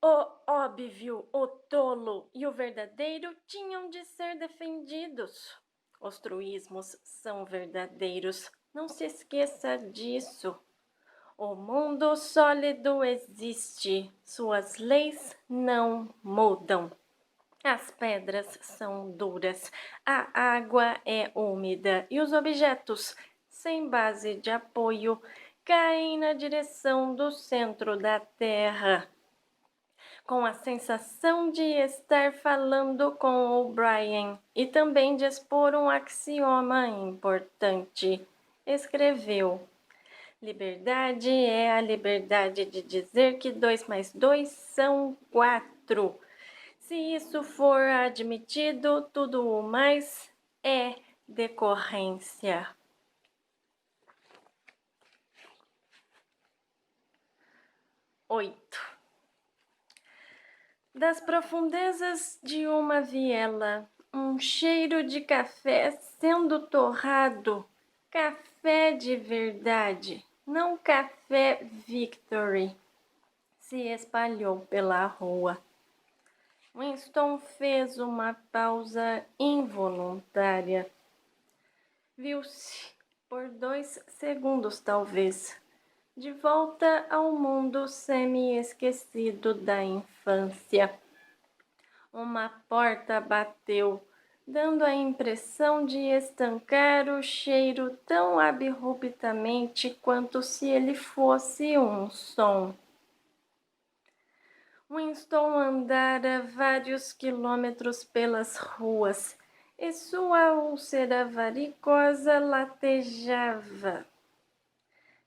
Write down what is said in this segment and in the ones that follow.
O óbvio, o tolo e o verdadeiro tinham de ser defendidos. Os truísmos são verdadeiros, não se esqueça disso. O mundo sólido existe, suas leis não mudam. As pedras são duras, a água é úmida e os objetos, sem base de apoio, caem na direção do centro da Terra. Com a sensação de estar falando com o Brian e também de expor um axioma importante, escreveu: liberdade é a liberdade de dizer que 2 mais 2 são 4. Se isso for admitido, tudo o mais é decorrência. 8. Das profundezas de uma viela, um cheiro de café sendo torrado, café de verdade, não café Victory, se espalhou pela rua. Winston fez uma pausa involuntária. Viu-se, por 2 segundos talvez, de volta ao mundo semi-esquecido da infância. Uma porta bateu, dando a impressão de estancar o cheiro tão abruptamente quanto se ele fosse um som. Winston andara vários quilômetros pelas ruas e sua úlcera varicosa latejava.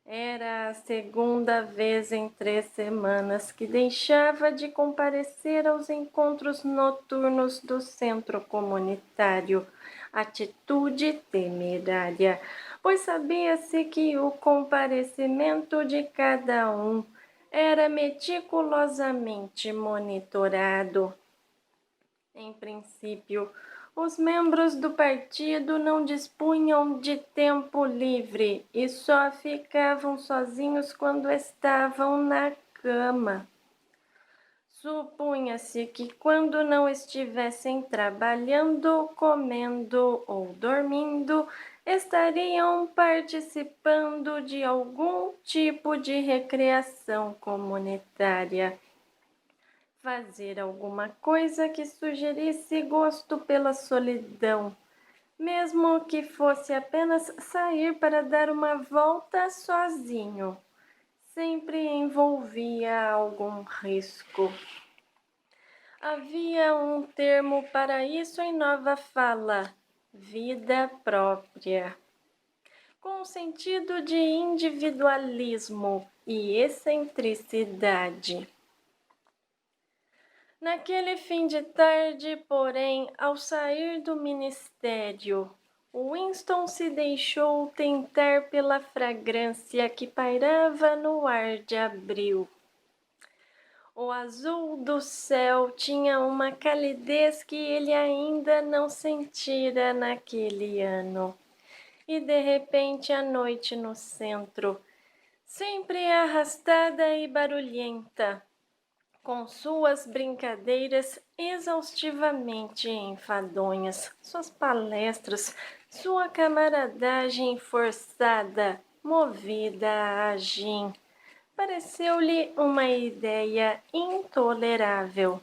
Era a segunda vez em 3 semanas que deixava de comparecer aos encontros noturnos do centro comunitário. Atitude temerária, pois sabia-se que o comparecimento de cada um era meticulosamente monitorado. Em princípio, os membros do partido não dispunham de tempo livre e só ficavam sozinhos quando estavam na cama. Supunha-se que quando não estivessem trabalhando, comendo ou dormindo, estariam participando de algum tipo de recreação comunitária. Fazer alguma coisa que sugerisse gosto pela solidão, mesmo que fosse apenas sair para dar uma volta sozinho, sempre envolvia algum risco. Havia um termo para isso em nova fala: vida própria, com sentido de individualismo e excentricidade. Naquele fim de tarde, porém, ao sair do ministério, Winston se deixou tentar pela fragrância que pairava no ar de abril. O azul do céu tinha uma calidez que ele ainda não sentira naquele ano. E de repente a noite no centro, sempre arrastada e barulhenta, com suas brincadeiras exaustivamente enfadonhas, suas palestras, sua camaradagem forçada, movida a gin, pareceu-lhe uma ideia intolerável.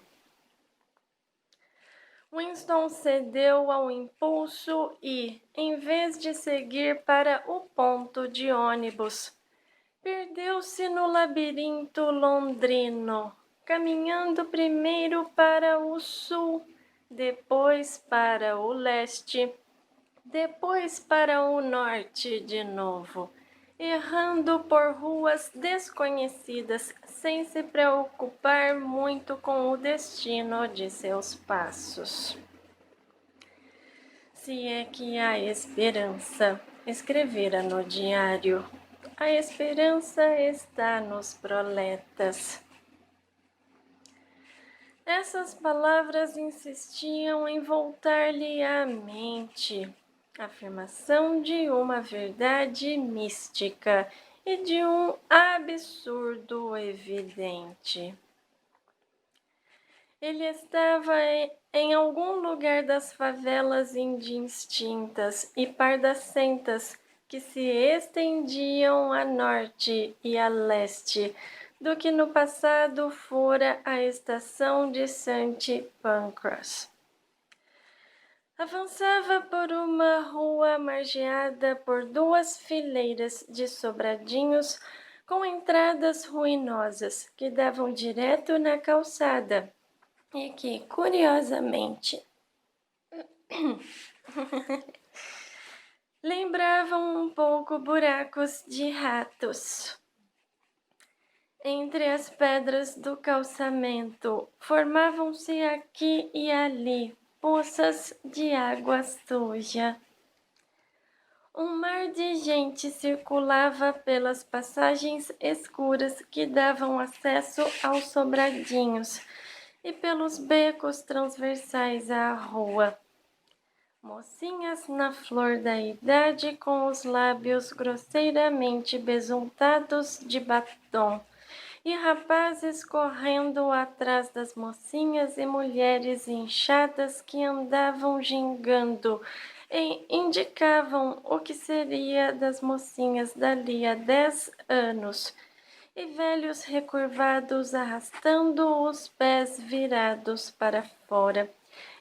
Winston cedeu ao impulso e, em vez de seguir para o ponto de ônibus, perdeu-se no labirinto londrino, caminhando primeiro para o sul, depois para o leste, depois para o norte de novo, errando por ruas desconhecidas, sem se preocupar muito com o destino de seus passos. Se é que há esperança, escrevera no diário. A esperança está nos proletas. Essas palavras insistiam em voltar-lhe à mente a afirmação de uma verdade mística e de um absurdo evidente. Ele estava em algum lugar das favelas indistintas e pardacentas que se estendiam a norte e a leste do que no passado fora a estação de St. Pancras. Avançava por uma rua margeada por duas fileiras de sobradinhos com entradas ruinosas que davam direto na calçada e que, curiosamente, lembravam um pouco buracos de ratos. Entre as pedras do calçamento formavam-se aqui e ali poças de água suja. Um mar de gente circulava pelas passagens escuras que davam acesso aos sobradinhos e pelos becos transversais à rua. Mocinhas na flor da idade com os lábios grosseiramente besuntados de batom e rapazes correndo atrás das mocinhas e mulheres inchadas que andavam gingando e indicavam o que seria das mocinhas dali a 10 anos, e velhos recurvados arrastando os pés virados para fora,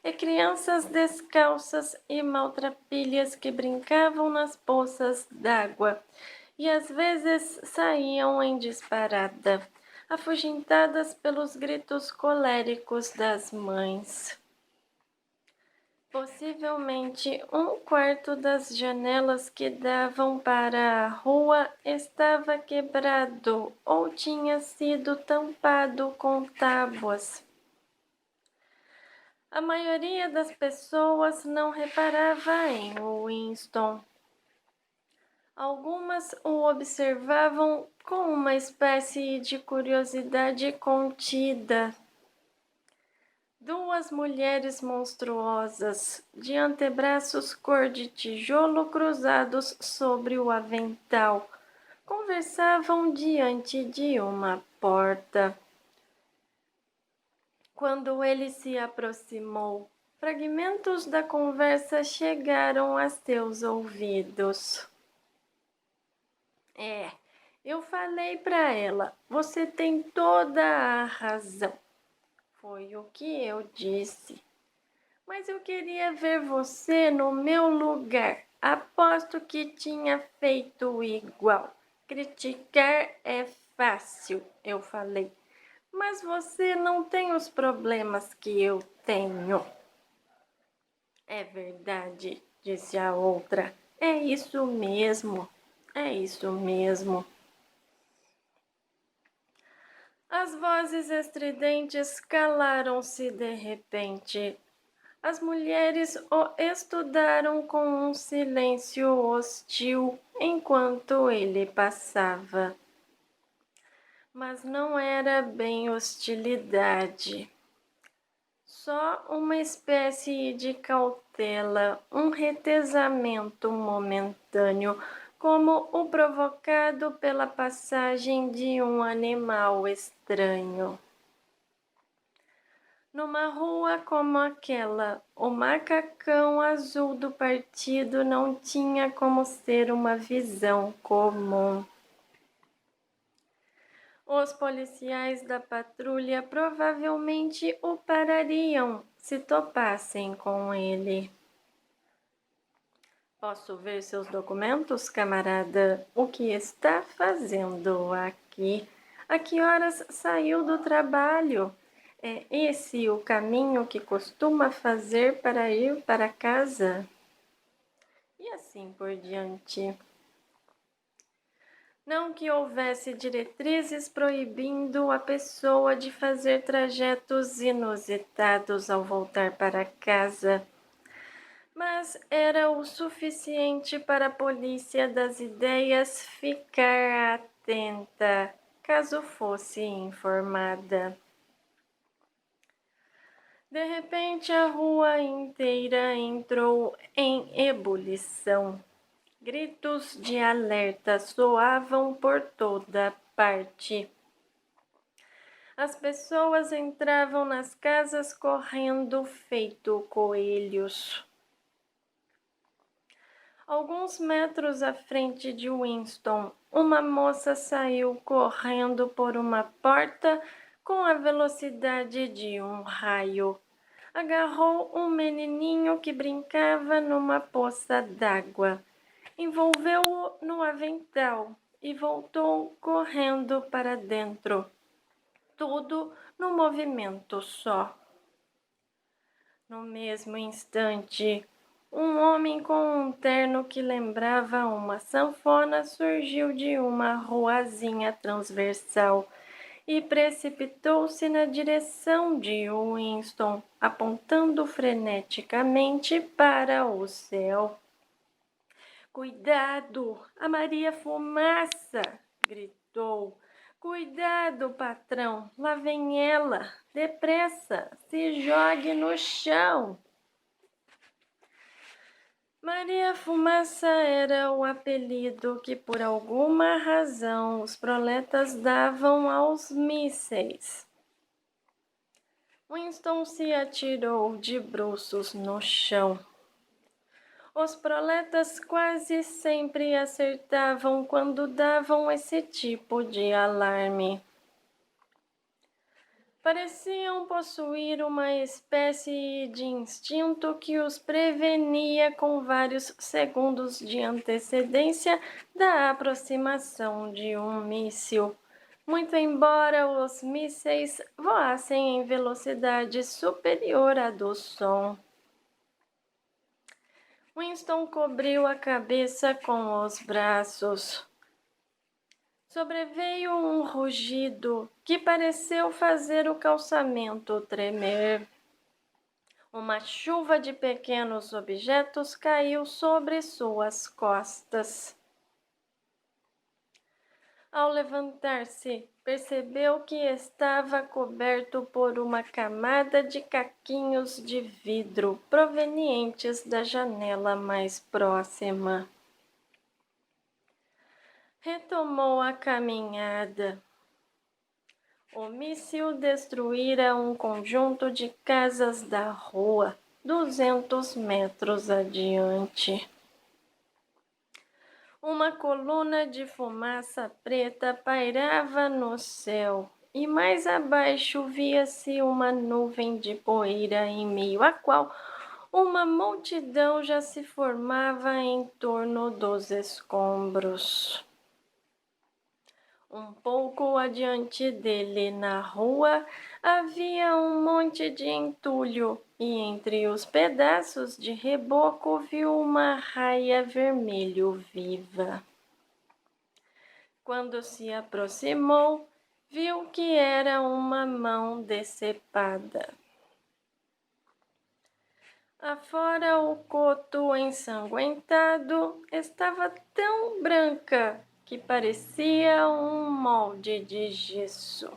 e crianças descalças e maltrapilhas que brincavam nas poças d'água e às vezes saíam em disparada, afugentadas pelos gritos coléricos das mães. Possivelmente um quarto das janelas que davam para a rua estava quebrado ou tinha sido tampado com tábuas. A maioria das pessoas não reparava em Winston. Algumas o observavam com uma espécie de curiosidade contida. Duas mulheres monstruosas, de antebraços cor de tijolo cruzados sobre o avental, conversavam diante de uma porta. Quando ele se aproximou, fragmentos da conversa chegaram a seus ouvidos. Eu falei para ela, você tem toda a razão. Foi o que eu disse. Mas eu queria ver você no meu lugar. Aposto que tinha feito igual. Criticar é fácil, eu falei. Mas você não tem os problemas que eu tenho. É verdade, disse a outra. É isso mesmo. É isso mesmo. As vozes estridentes calaram-se de repente. As mulheres o estudaram com um silêncio hostil enquanto ele passava. Mas não era bem hostilidade. Só uma espécie de cautela, um retesamento momentâneo, como o provocado pela passagem de um animal estranho. Numa rua como aquela, o macacão azul do partido não tinha como ser uma visão comum. Os policiais da patrulha provavelmente o parariam se topassem com ele. Posso ver seus documentos, camarada? O que está fazendo aqui? A que horas saiu do trabalho? É esse o caminho que costuma fazer para ir para casa? E assim por diante. Não que houvesse diretrizes proibindo a pessoa de fazer trajetos inusitados ao voltar para casa, mas era o suficiente para a polícia das ideias ficar atenta, caso fosse informada. De repente, a rua inteira entrou em ebulição. Gritos de alerta soavam por toda parte. As pessoas entravam nas casas correndo feito coelhos. Alguns metros à frente de Winston, uma moça saiu correndo por uma porta com a velocidade de um raio. Agarrou um menininho que brincava numa poça d'água, envolveu-o no avental e voltou correndo para dentro. Tudo num movimento só. No mesmo instante, um homem com um terno que lembrava uma sanfona surgiu de uma ruazinha transversal e precipitou-se na direção de Winston, apontando freneticamente para o céu. "Cuidado, a Maria Fumaça!" gritou. "Cuidado, patrão, lá vem ela! Depressa, se jogue no chão!" Maria Fumaça era o apelido que, por alguma razão, os proletas davam aos mísseis. Winston se atirou de bruços no chão. Os proletas quase sempre acertavam quando davam esse tipo de alarme. Pareciam possuir uma espécie de instinto que os prevenia com vários segundos de antecedência da aproximação de um míssil, muito embora os mísseis voassem em velocidade superior à do som. Winston cobriu a cabeça com os braços. Sobreveio um rugido que pareceu fazer o calçamento tremer. Uma chuva de pequenos objetos caiu sobre suas costas. Ao levantar-se, percebeu que estava coberto por uma camada de caquinhos de vidro provenientes da janela mais próxima. Retomou a caminhada. O míssil destruíra um conjunto de casas da rua, 200 metros adiante. Uma coluna de fumaça preta pairava no céu, e mais abaixo via-se uma nuvem de poeira em meio à qual uma multidão já se formava em torno dos escombros. Um pouco adiante dele, na rua, havia um monte de entulho, e entre os pedaços de reboco viu uma raia vermelho viva. Quando se aproximou, viu que era uma mão decepada. Afora, o coto ensanguentado estava tão branca que parecia um molde de gesso.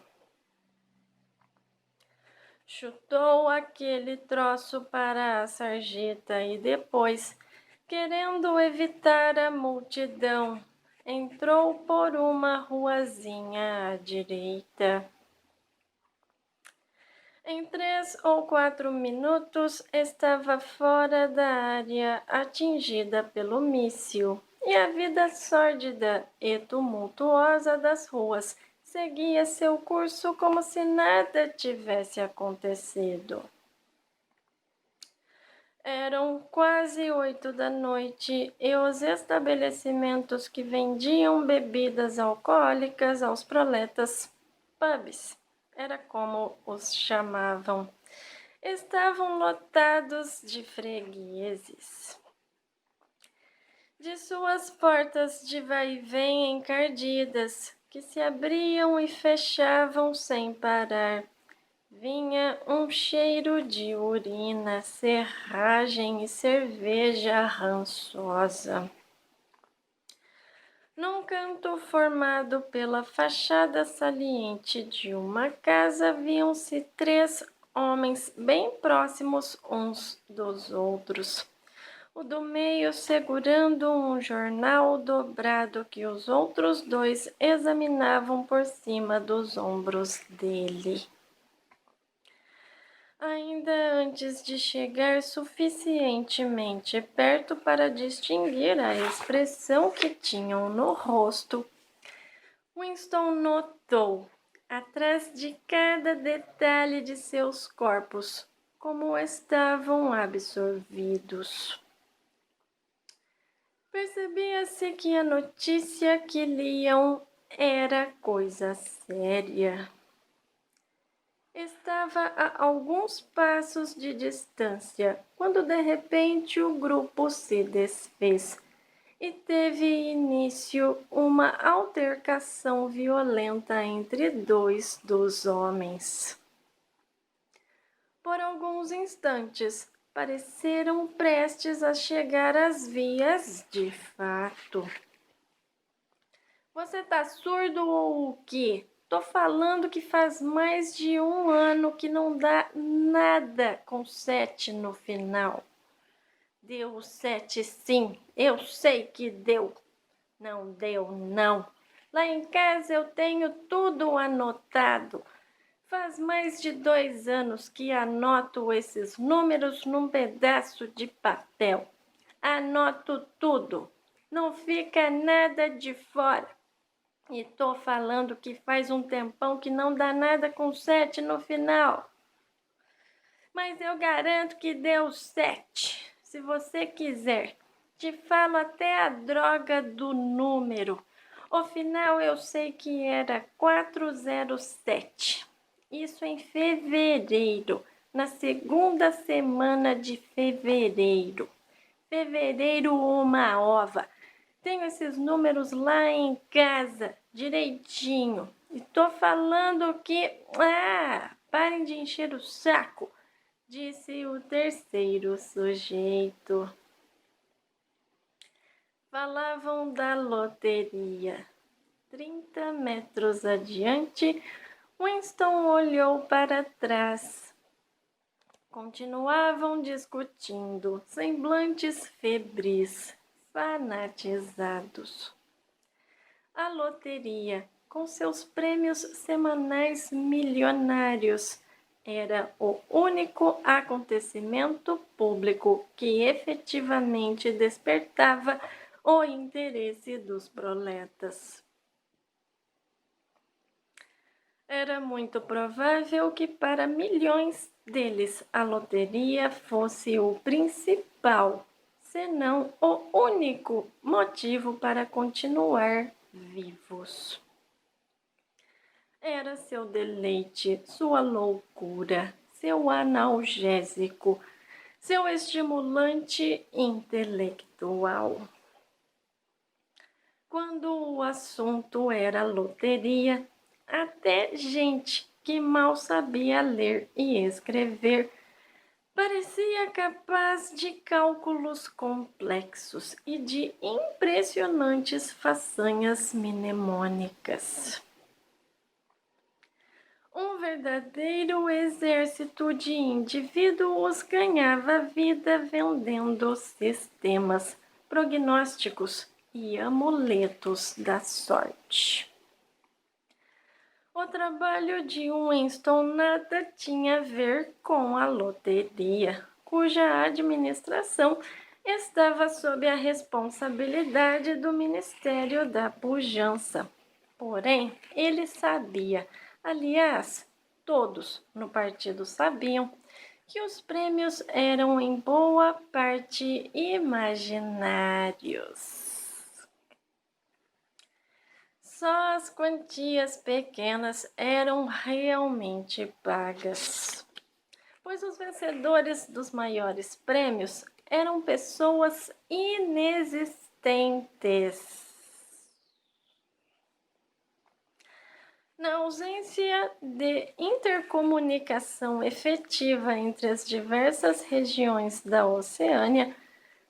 Chutou aquele troço para a sarjeta e depois, querendo evitar a multidão, entrou por uma ruazinha à direita. Em 3 ou 4 minutos estava fora da área atingida pelo míssil, e a vida sórdida e tumultuosa das ruas seguia seu curso como se nada tivesse acontecido. Eram quase 8 da noite e os estabelecimentos que vendiam bebidas alcoólicas aos proletas, pubs, era como os chamavam, estavam lotados de fregueses. De suas portas de vai-vem encardidas, que se abriam e fechavam sem parar, vinha um cheiro de urina, serragem e cerveja rançosa. Num canto formado pela fachada saliente de uma casa, viam-se 3 homens bem próximos uns dos outros. o do meio segurando um jornal dobrado que os outros dois examinavam por cima dos ombros dele. Ainda antes de chegar suficientemente perto para distinguir a expressão que tinham no rosto, Winston notou, atrás de cada detalhe de seus corpos, como estavam absorvidos. Percebia-se que a notícia que liam era coisa séria. Estava a alguns passos de distância, quando de repente o grupo se desfez e teve início uma altercação violenta entre dois dos homens. Por alguns instantes, pareceram prestes a chegar às vias de fato. Você tá surdo ou o quê? Tô falando que faz mais de 1 ano que não dá nada com 7 no final. Deu 7 sim, eu sei que deu. Não deu não. Lá em casa eu tenho tudo anotado. Faz mais de 2 anos que anoto esses números num pedaço de papel. Anoto tudo. Não fica nada de fora. E tô falando que faz um tempão que não dá nada com 7 no final. Mas eu garanto que deu 7. Se você quiser, te falo até a droga do número. O final eu sei que era 407. Isso em fevereiro, na segunda semana de fevereiro. Fevereiro uma ova. Tenho esses números lá em casa, direitinho. E tô falando que... parem de encher o saco, disse o terceiro sujeito. Falavam da loteria. 30 metros adiante, Winston olhou para trás. Continuavam discutindo, semblantes febris, fanatizados. A loteria, com seus prêmios semanais milionários, era o único acontecimento público que efetivamente despertava o interesse dos proletas. Era muito provável que para milhões deles a loteria fosse o principal, se não o único motivo para continuar vivos. Era seu deleite, sua loucura, seu analgésico, seu estimulante intelectual. Quando o assunto era loteria, até gente que mal sabia ler e escrever parecia capaz de cálculos complexos e de impressionantes façanhas mnemônicas. Um verdadeiro exército de indivíduos ganhava vida vendendo sistemas prognósticos e amuletos da sorte. O trabalho de Winston nada tinha a ver com a loteria, cuja administração estava sob a responsabilidade do Ministério da Pujança. Porém, ele sabia, aliás, todos no partido sabiam, que os prêmios eram em boa parte imaginários. Só as quantias pequenas eram realmente pagas, pois os vencedores dos maiores prêmios eram pessoas inexistentes. Na ausência de intercomunicação efetiva entre as diversas regiões da Oceânia,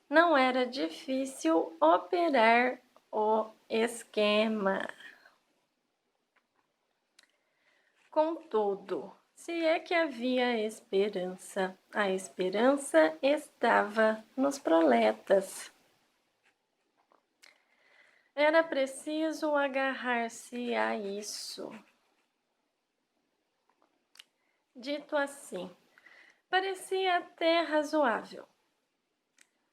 não era difícil operar o esquema. Contudo, Se é que havia esperança, a esperança estava nos proletas. Era preciso agarrar-se a isso. Dito assim, parecia até razoável.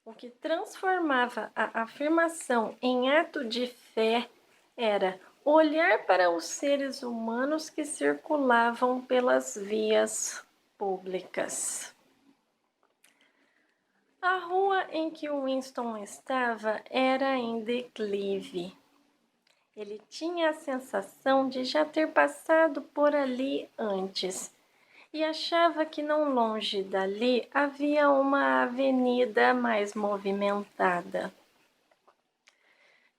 O que transformava a afirmação em ato de fé era olhar para os seres humanos que circulavam pelas vias públicas. A rua em que Winston estava era em declive. Ele tinha a sensação de já ter passado por ali antes e achava que não longe dali havia uma avenida mais movimentada.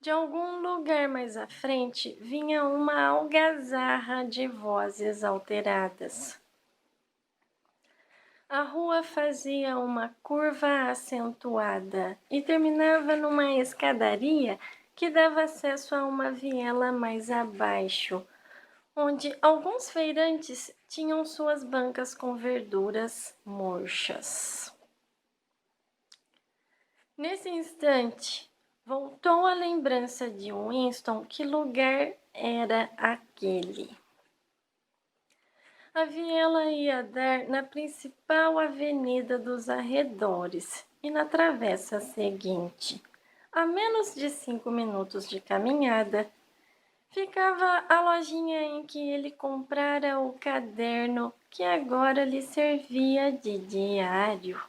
De algum lugar mais à frente vinha uma algazarra de vozes alteradas. A rua fazia uma curva acentuada e terminava numa escadaria que dava acesso a uma viela mais abaixo, onde alguns feirantes tinham suas bancas com verduras murchas. Nesse instante, voltou a lembrança de Winston que lugar era aquele. A viela ia dar na principal avenida dos arredores e na travessa seguinte, a menos de 5 minutos de caminhada, ficava a lojinha em que ele comprara o caderno que agora lhe servia de diário.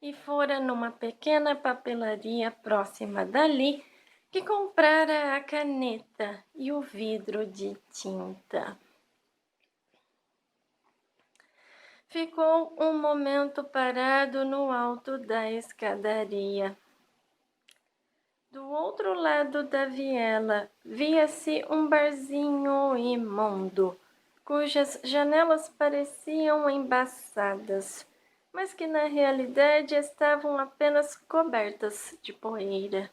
E fora numa pequena papelaria próxima dali que comprara a caneta e o vidro de tinta. Ficou um momento parado no alto da escadaria. Do outro lado da viela, via-se um barzinho imundo, cujas janelas pareciam embaçadas, mas que na realidade estavam apenas cobertas de poeira.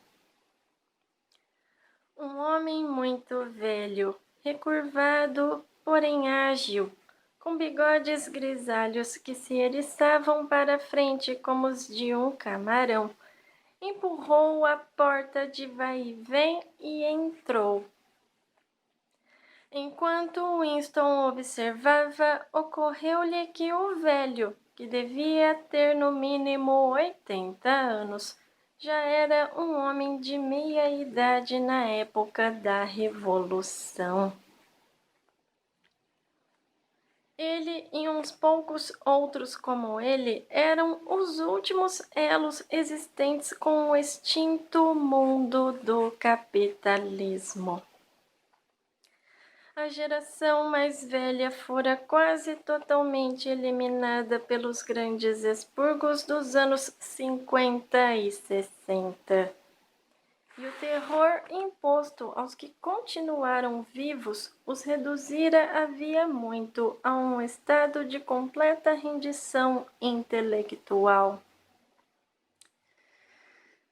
Um homem muito velho, recurvado, porém ágil, com bigodes grisalhos que se eriçavam para frente como os de um camarão, empurrou a porta de vai-e-vem e entrou. Enquanto Winston observava, ocorreu-lhe que o velho, que devia ter no mínimo 80 anos, já era um homem de meia idade na época da Revolução. Ele e uns poucos outros como ele eram os últimos elos existentes com o extinto mundo do capitalismo. A geração mais velha fora quase totalmente eliminada pelos grandes expurgos dos anos 50 e 60. E o terror imposto aos que continuaram vivos os reduzira havia muito a um estado de completa rendição intelectual.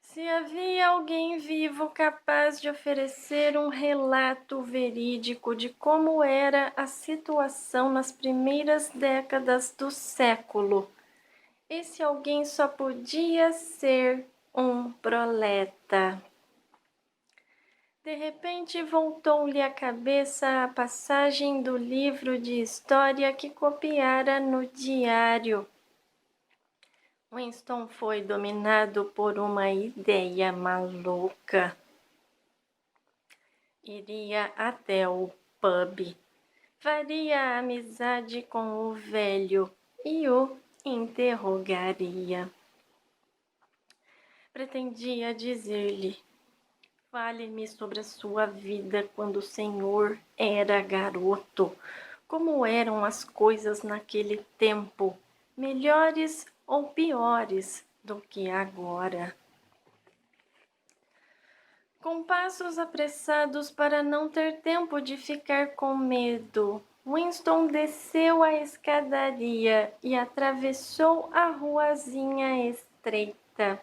Se havia alguém vivo capaz de oferecer um relato verídico de como era a situação nas primeiras décadas do século, esse alguém só podia ser um proleta. De repente voltou-lhe à cabeça a passagem do livro de história que copiara no diário. Winston foi dominado por uma ideia maluca. Iria até o pub, faria amizade com o velho e o interrogaria. Pretendia dizer-lhe: fale-me sobre a sua vida quando o senhor era garoto. Como eram as coisas naquele tempo, melhores ou piores do que agora? Com passos apressados para não ter tempo de ficar com medo, Winston desceu a escadaria e atravessou a ruazinha estreita.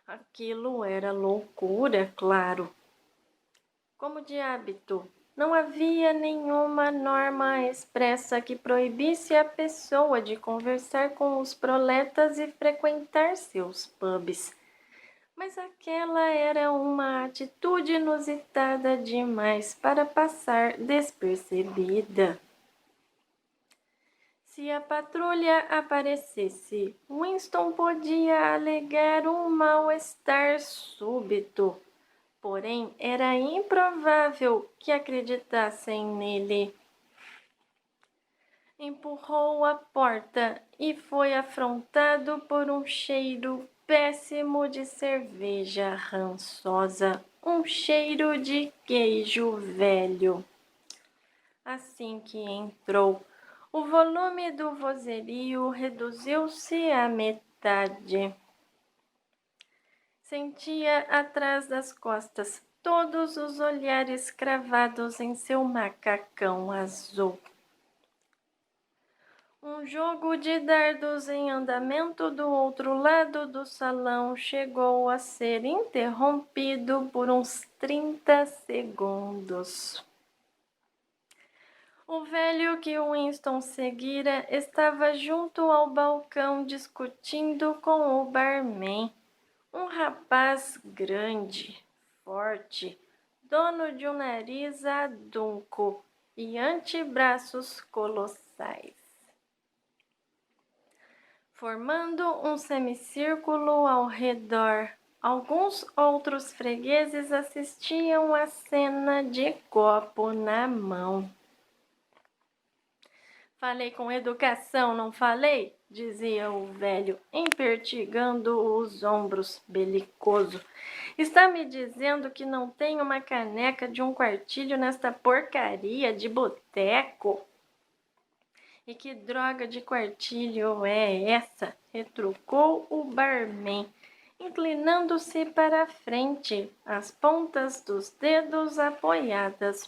Aquilo era loucura, claro. Como de hábito, Não havia nenhuma norma expressa que proibisse a pessoa de conversar com os proletas e frequentar seus pubs. Mas aquela era uma atitude inusitada demais para passar despercebida. Se a patrulha aparecesse, Winston podia alegar um mal-estar súbito, porém era improvável que acreditassem nele. Empurrou a porta e foi afrontado por um cheiro péssimo de cerveja rançosa, um cheiro de queijo velho. Assim que entrou, o volume do vozerio reduziu-se à metade. Sentia atrás das costas todos os olhares cravados em seu macacão azul. Um jogo de dardos em andamento do outro lado do salão chegou a ser interrompido por uns 30 segundos. O velho que Winston seguira estava junto ao balcão discutindo com o barman, um rapaz grande, forte, dono de um nariz adunco e antebraços colossais. Formando um semicírculo ao redor, alguns outros fregueses assistiam à cena de copo na mão. Falei com educação, não falei? Dizia o velho, empertigando os ombros, belicoso. Está me dizendo que não tem uma caneca de um quartilho nesta porcaria de boteco? E que droga de quartilho é essa? Retrucou o barman, inclinando-se para a frente, as pontas dos dedos apoiadas